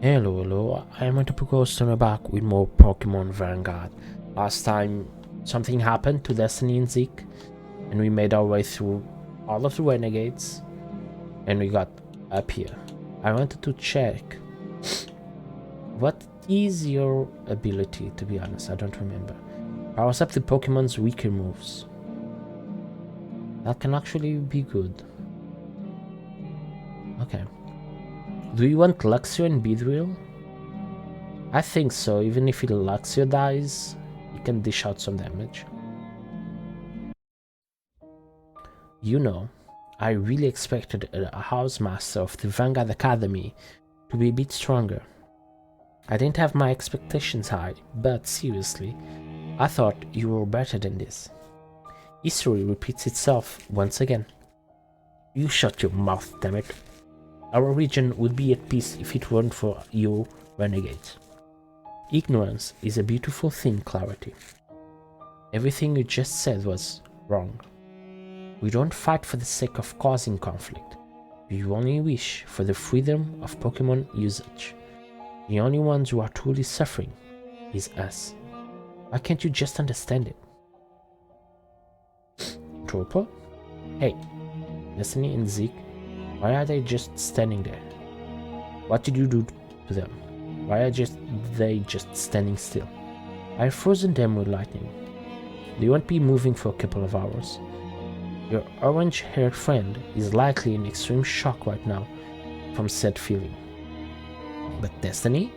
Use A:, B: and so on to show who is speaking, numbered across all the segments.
A: Hello, I am Pokémon back with more Pokemon Vanguard. Last time something happened to Destiny and Zeke, and we made our way through all of the Renegades, and we got up here. I wanted to check, what is your ability, to be honest, I don't remember. Powers up the Pokemon's weaker moves. That can actually be good. Okay. Do you want Luxio and Beedrill? I think so, even if Luxio dies, he can dish out some damage. You know, I really expected a Housemaster of the Vanguard Academy to be a bit stronger. I didn't have my expectations high, but seriously, I thought you were better than this. History repeats itself once again. You shut your mouth, damn it. Our region would be at peace if it weren't for you, Renegades. Ignorance is a beautiful thing, Clarity. Everything you just said was wrong. We don't fight for the sake of causing conflict. We only wish for the freedom of Pokemon usage. The only ones who are truly suffering is us. Why can't you just understand it? Trooper? Hey, Destiny and Zeke, why are they just standing there? What did you do to them? Why are they just standing still? I've frozen them with lightning. They won't be moving for a couple of hours. Your orange-haired friend is likely in extreme shock right now from said feeling. But Destiny?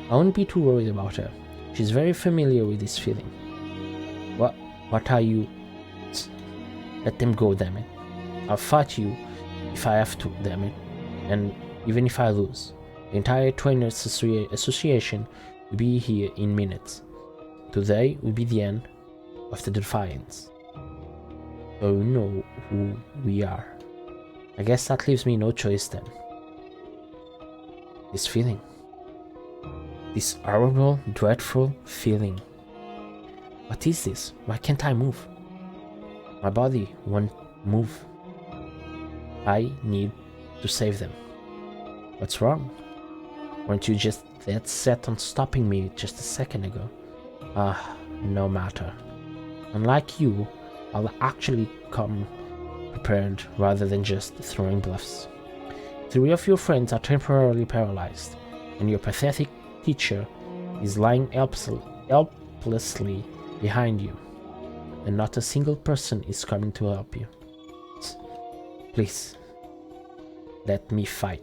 A: I won't be too worried about her. She's very familiar with this feeling. What are you? Let them go, damn it. I'll fight you if I have to, damn it. And even if I lose. The entire Trainers Association will be here in minutes. Today will be the end of the Defiance. So you know who we are. I guess that leaves me no choice then. This feeling. This horrible, dreadful feeling. What is this? Why can't I move? My body won't move. I need to save them. What's wrong? Weren't you just that set on stopping me just a second ago? No matter. Unlike you, I'll actually come prepared rather than just throwing bluffs. 3 of your friends are temporarily paralyzed, and your pathetic teacher is lying helplessly behind you, and not a single person is coming to help you. Please, let me fight.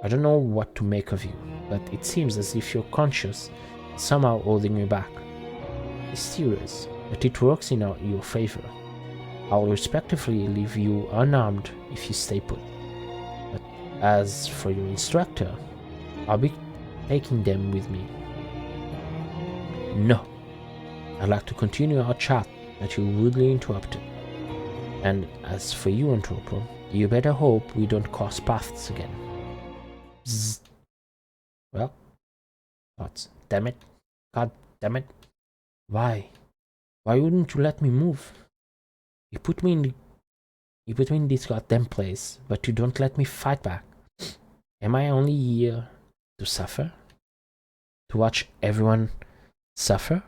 A: I don't know what to make of you, but it seems as if your conscience is somehow holding you back. Mysterious, but it works in your favor. I'll respectfully leave you unarmed if you stay put. But as for your instructor, I'll be taking them with me. No. I'd like to continue our chat that you rudely interrupted. And as for you, Anthropo, you better hope we don't cross paths again. Bzzz. Well, what? Damn it. God damn it. Why? Why wouldn't you let me move? You put me in this goddamn place, but you don't let me fight back. Am I only here to suffer? To watch everyone suffer?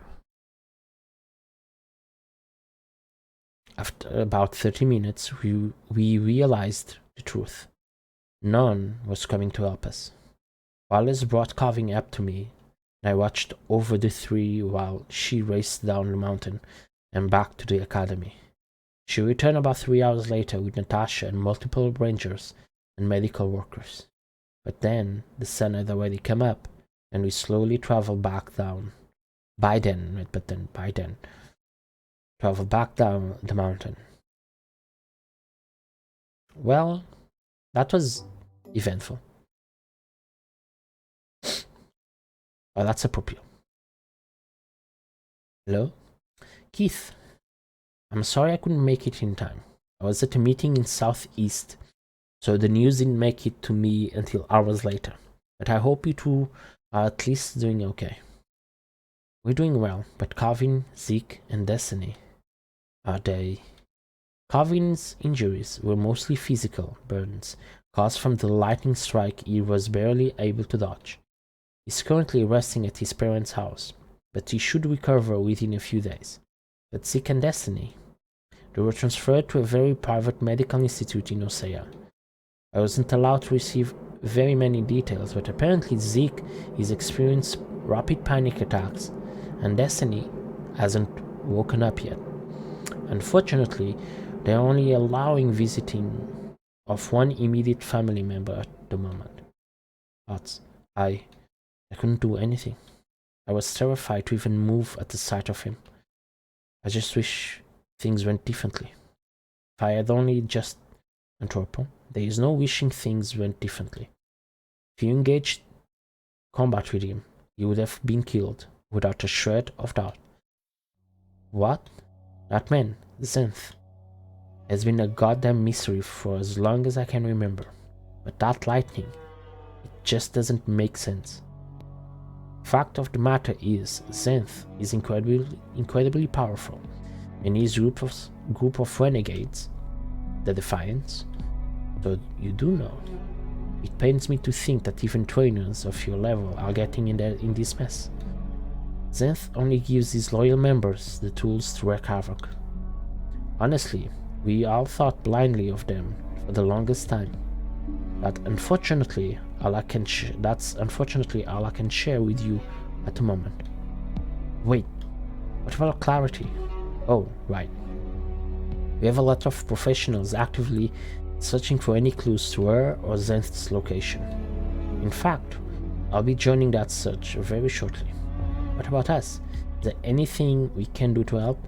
A: After about 30 minutes, we realized the truth. None was coming to help us. Wallace brought Carving up to me, and I watched over the 3 while she raced down the mountain and back to the academy. She returned about 3 hours later with Natasha and multiple rangers and medical workers. But then the sun had already come up, and we slowly traveled back down. By then, traveled back down the mountain. Well, that was eventful. Oh, that's appropriate. Hello? Keith. I'm sorry I couldn't make it in time. I was at a meeting in Southeast, so the news didn't make it to me until hours later. But I hope you two are at least doing okay. We're doing well, but Calvin, Zeke, and Destiny, are they? Calvin's injuries were mostly physical burns, caused from the lightning strike he was barely able to dodge. He's currently resting at his parents' house, but he should recover within a few days. But Zeke and Destiny, they were transferred to a very private medical institute in Osea. I wasn't allowed to receive very many details, but apparently Zeke is experiencing rapid panic attacks, and Destiny hasn't woken up yet. Unfortunately, they're only allowing visiting of one immediate family member at the moment. But I couldn't do anything. I was terrified to even move at the sight of him. I just wish things went differently. If I had only just Anthropo, there is no wishing things went differently. If you engaged combat with him, you would have been killed without a shred of doubt. What? That man, Zenth, has been a goddamn mystery for as long as I can remember. But that lightning, it just doesn't make sense. Fact of the matter is, Zenth is incredibly powerful, and his group of renegades, the Defiants, so you do know. It pains me to think that even trainers of your level are getting in this mess. Zenth only gives his loyal members the tools to wreak havoc. Honestly, we all thought blindly of them for the longest time. That's unfortunately all I can share with you at the moment. Wait, what about clarity? Oh, right. We have a lot of professionals actively searching for any clues to her or Zenth's location. In fact, I'll be joining that search very shortly. What about us? Is there anything we can do to help?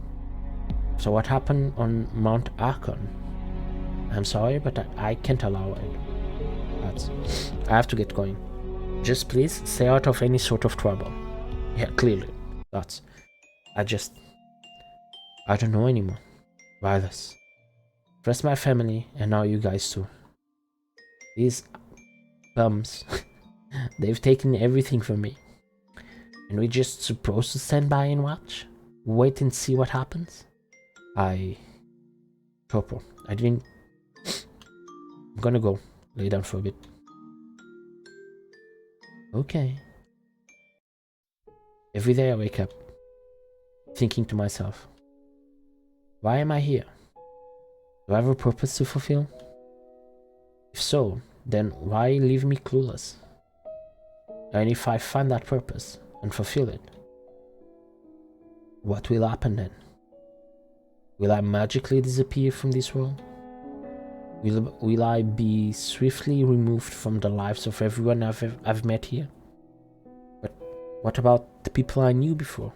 A: So what happened on Mount Archon? I'm sorry, but I can't allow it. I have to get going. Just please stay out of any sort of trouble. Yeah, clearly. I don't know anymore. Virus. First my family, and now you guys too. These bums, they've taken everything from me. And we're just supposed to stand by and watch? Wait and see what happens? Topo, I'm gonna go lay down for a bit. Okay. Every day I wake up, thinking to myself, why am I here? Do I have a purpose to fulfill? If so, then why leave me clueless? And if I find that purpose and fulfill it, what will happen then? Will I magically disappear from this world? Will I be swiftly removed from the lives of everyone I've met here? But what about the people I knew before?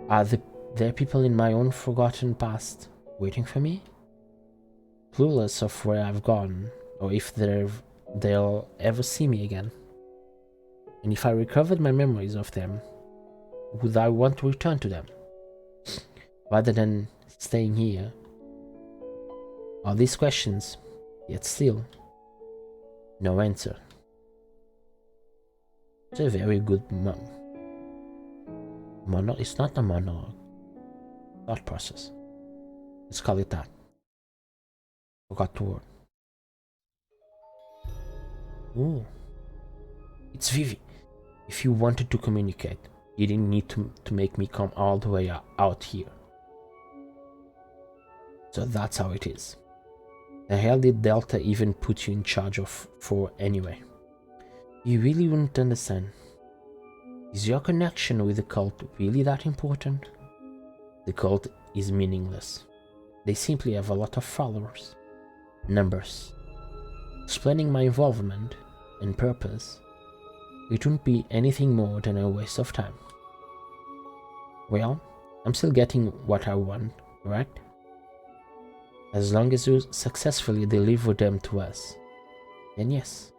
A: Are there people in my own forgotten past waiting for me? Clueless of where I've gone, or if they'll ever see me again. And if I recovered my memories of them, would I want to return to them? Rather than staying here? All these questions, yet still, no answer. It's a very good it's not a monologue. Thought process. Let's call it that. Forgot the word. Ooh. It's Vivi. If you wanted to communicate, you didn't need to make me come all the way out here. So that's how it is. The hell did Delta even put you in charge of for anyway? You really wouldn't understand. Is your connection with the cult really that important? The cult is meaningless. They simply have a lot of followers. Numbers. Explaining my involvement and purpose, it wouldn't be anything more than a waste of time. Well, I'm still getting what I want, right? As long as you successfully deliver them to us, then yes.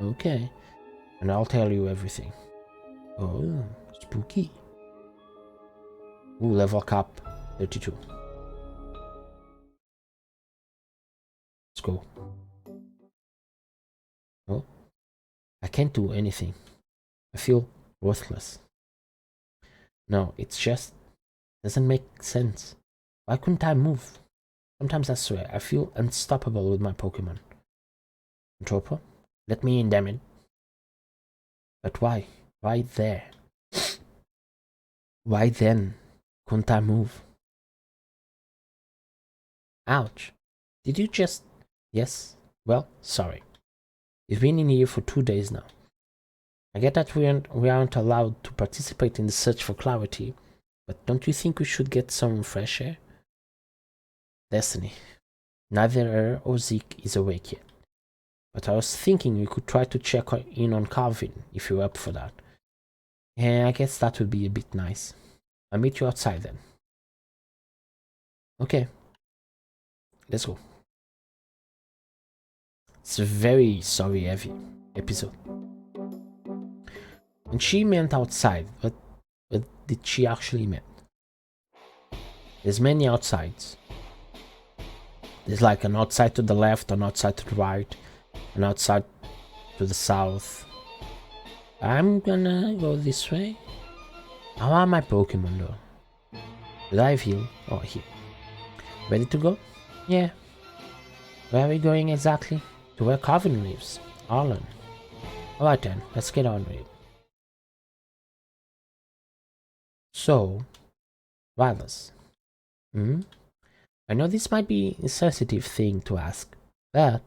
A: Okay, and I'll tell you everything. Oh, spooky. Ooh, level cap 32. Let's go. Oh, I can't do anything. I feel worthless. No, it's just doesn't make sense. Why couldn't I move? Sometimes I swear, I feel unstoppable with my Pokemon. Antropo, let me in, damn it. But why? Why there? Why then couldn't I move? Ouch. Did you just... Yes? Well, sorry. We've been in here for 2 days now. I get that we aren't allowed to participate in the search for clarity, but don't you think we should get some fresh air? Destiny. Neither her or Zeke is awake yet. But I was thinking we could try to check in on Calvin, if you're up for that. Yeah, I guess that would be a bit nice. I'll meet you outside then. Okay. Let's go. It's a very sorry heavy episode. And she meant outside, but what did she actually mean? There's many outsides. There's like an outside to the left, an outside to the right, an outside to the south. I'm gonna go this way. How are my Pokemon though? Did I heal? Oh, here. Ready to go? Yeah. Where are we going exactly? To where Calvin lives. Arlen. Alright then, let's get on with it. So, wireless. I know this might be a sensitive thing to ask, but...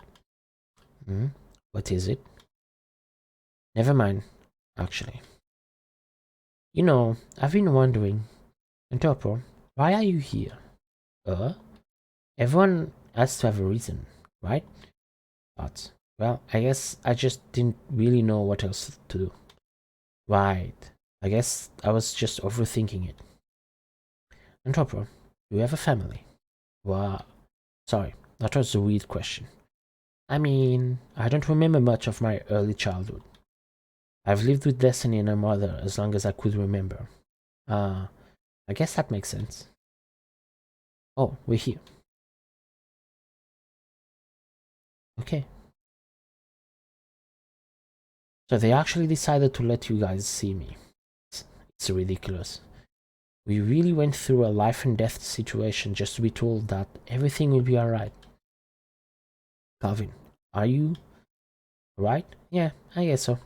A: what is it? Never mind, actually. You know, I've been wondering, Antropo, why are you here? Everyone has to have a reason, right? But, well, I guess I just didn't really know what else to do. Right. I guess I was just overthinking it. Antropo, do you have a family? Well, sorry, that was a weird question. I mean, I don't remember much of my early childhood. I've lived with Destiny and her mother as long as I could remember. I guess that makes sense. Oh, we're here. Okay. So they actually decided to let you guys see me. It's ridiculous. We really went through a life and death situation just to be told that everything will be alright. Calvin, are you right? Yeah, I guess so.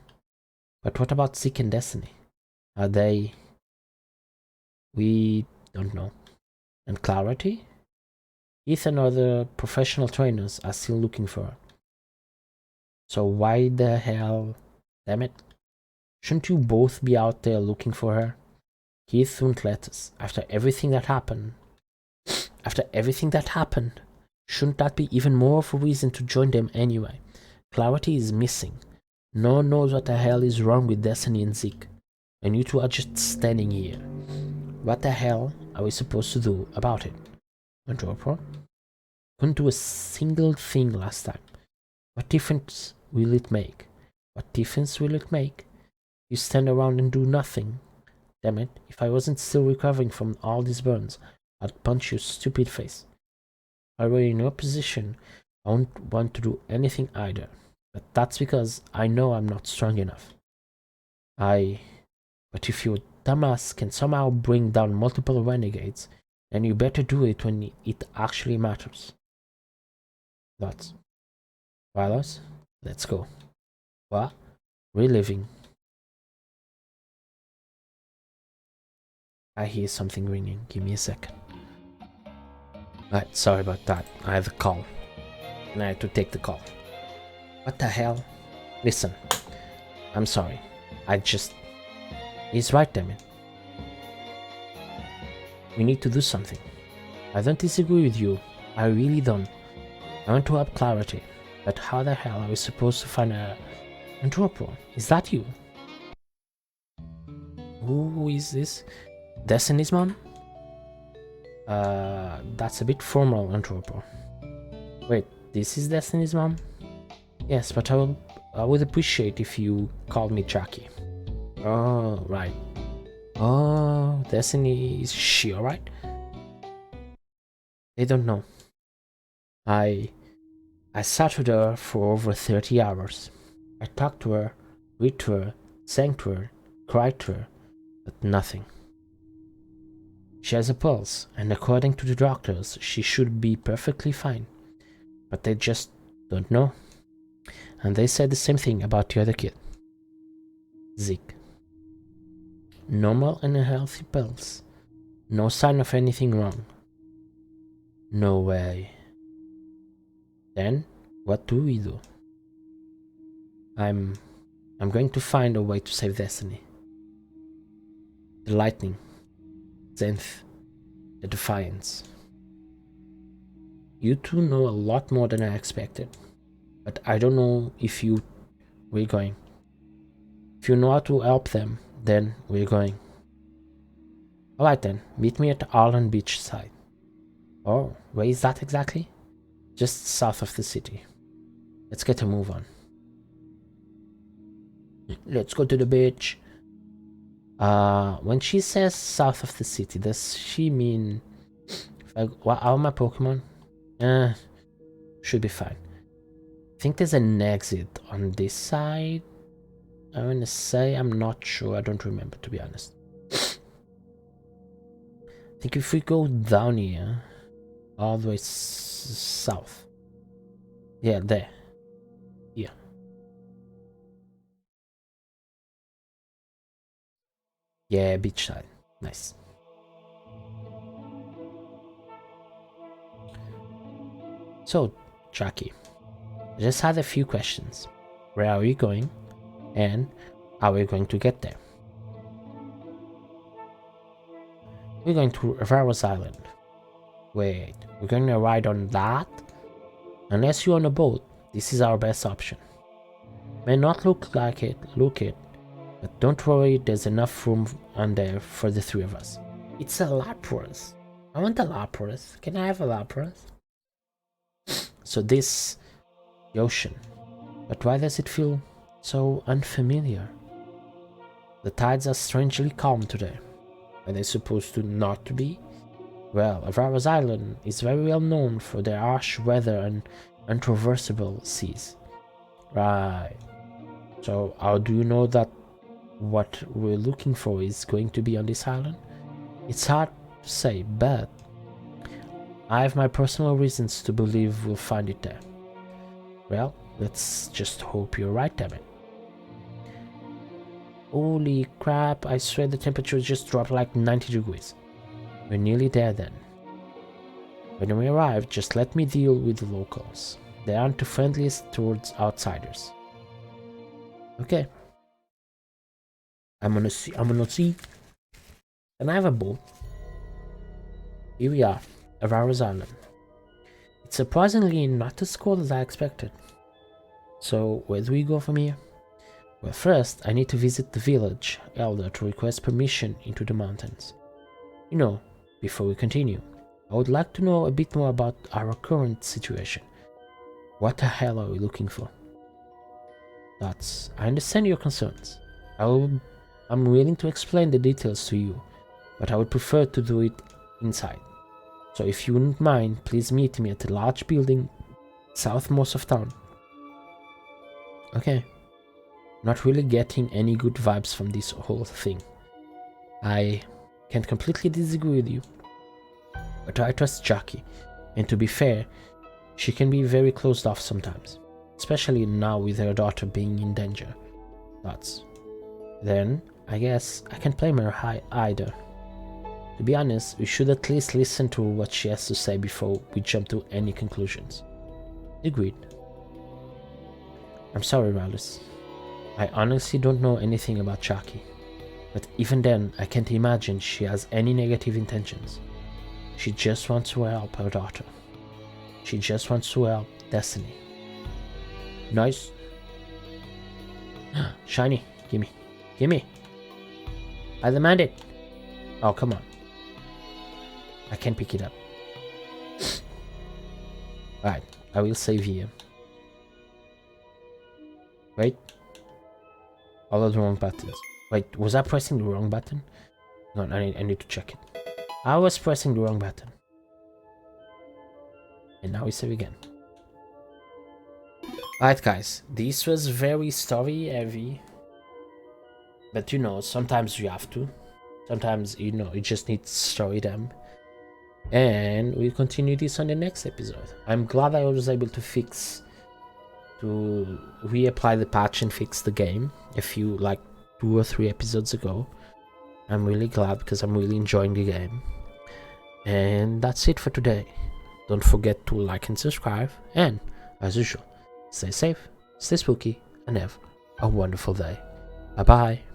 A: But what about Zeke and Destiny? Are they... We don't know. And Clarity? Ethan or the professional trainers are still looking for her. So why the hell... Damn it. Shouldn't you both be out there looking for her? Keith won't let us. After everything that happened, shouldn't that be even more of a reason to join them anyway? Clarity is missing. No one knows what the hell is wrong with Destiny and Zeke. And you two are just standing here. What the hell are we supposed to do about it? Antropo? Couldn't do a single thing last time. What difference will it make? What difference will it make? You stand around and do nothing. Damn it, if I wasn't still recovering from all these burns, I'd punch your stupid face. If I were in your position, I wouldn't want to do anything either. But that's because I know I'm not strong enough. But if your dumbass can somehow bring down multiple renegades, then you better do it when it actually matters. Lots. Wireless? Let's go. What? Reliving. I hear something ringing. Give me a second. Alright, sorry about that. I have a call. And I had to take the call. What the hell? Listen. I'm sorry. He's right, damn it. We need to do something. I don't disagree with you. I really don't. I want to have clarity. But how the hell are we supposed to find a... Antropo, is that you? Who is this? Destiny's mom? That's a bit formal, Antropo. Wait, this is Destiny's mom? Yes, but I would appreciate if you called me Jackie. Oh, right. Oh, Destiny, is she alright? They don't know. I sat with her for over 30 hours. I talked to her, read to her, sang to her, cried to her, but nothing. She has a pulse, and according to the doctors, she should be perfectly fine. But they just don't know. And they said the same thing about the other kid. Zeke. Normal and a healthy pulse. No sign of anything wrong. No way. Then, what do we do? I'm going to find a way to save Destiny. The lightning. Zenith. The Defiance. You two know a lot more than I expected. But I don't know if we're going. If you know how to help them, then we're going. Alright then, meet me at Arlen Beach side. Oh, where is that exactly? Just south of the city. Let's get a move on. Let's go to the beach. When she says south of the city, does she mean... What are my Pokemon? Should be fine. I think there's an exit on this side. I want to say, I'm not sure. I don't remember, to be honest. I think if we go down here, all the way south. Yeah, there. Yeah. Yeah, beachside. Nice. So, Jackie, I just had a few questions. Where are we going? And how are we going to get there? We're going to Avaros Island. Wait, we're going to ride on that? Unless you're on a boat, this is our best option. May not look it, but don't worry, there's enough room on there for the three of us. It's a Lapras. I want a Lapras. Can I have a Lapras? So this... the ocean. But why does it feel so unfamiliar? The tides are strangely calm today. Are they supposed to not be? Well, Avaros Island is very well known for their harsh weather and untraversable seas. Right. So how do you know that what we're looking for is going to be on this island? It's hard to say, but I have my personal reasons to believe we'll find it there. Well, let's just hope you're right, damn it. Holy crap, I swear the temperature just dropped like 90 degrees. We're nearly there then. When we arrive, just let me deal with the locals. They aren't the friendliest towards outsiders. Okay. I'm gonna see. Can I have a boat? Here we are, Avaros Island. It's surprisingly not as cold as I expected. So, where do we go from here? Well, first, I need to visit the village elder to request permission into the mountains. You know, before we continue, I would like to know a bit more about our current situation. What the hell are we looking for? I understand your concerns. I'm willing to explain the details to you, but I would prefer to do it inside. So if you wouldn't mind, please meet me at the large building southmost of town. Okay. Not really getting any good vibes from this whole thing. I can't completely disagree with you, but I trust Jackie, and to be fair, she can be very closed off sometimes, especially now with her daughter being in danger. Then, I guess I can blame her either. To be honest, we should at least listen to what she has to say before we jump to any conclusions. Agreed. I'm sorry, Rallis. I honestly don't know anything about Jackie, but even then, I can't imagine she has any negative intentions. She just wants to help her daughter. She just wants to help Destiny. Nice. Shiny, gimme. Gimme. I demand it. Oh, come on. I can't pick it up. Alright, I will save here. Wait. All of the wrong buttons. Wait, was I pressing the wrong button? No, I need to check it. I was pressing the wrong button. And now we save again. Alright guys, this was very story heavy. But you know, sometimes you have to. Sometimes, you know, you just need to story them. And we'll continue this on the next episode. I'm glad I was able to reapply the patch and fix the game a few, like 2 or 3 episodes ago. I'm really glad because I'm really enjoying the game. And that's it for today. Don't forget to like and subscribe, and as usual, stay safe, stay spooky, and have a wonderful day. Bye bye.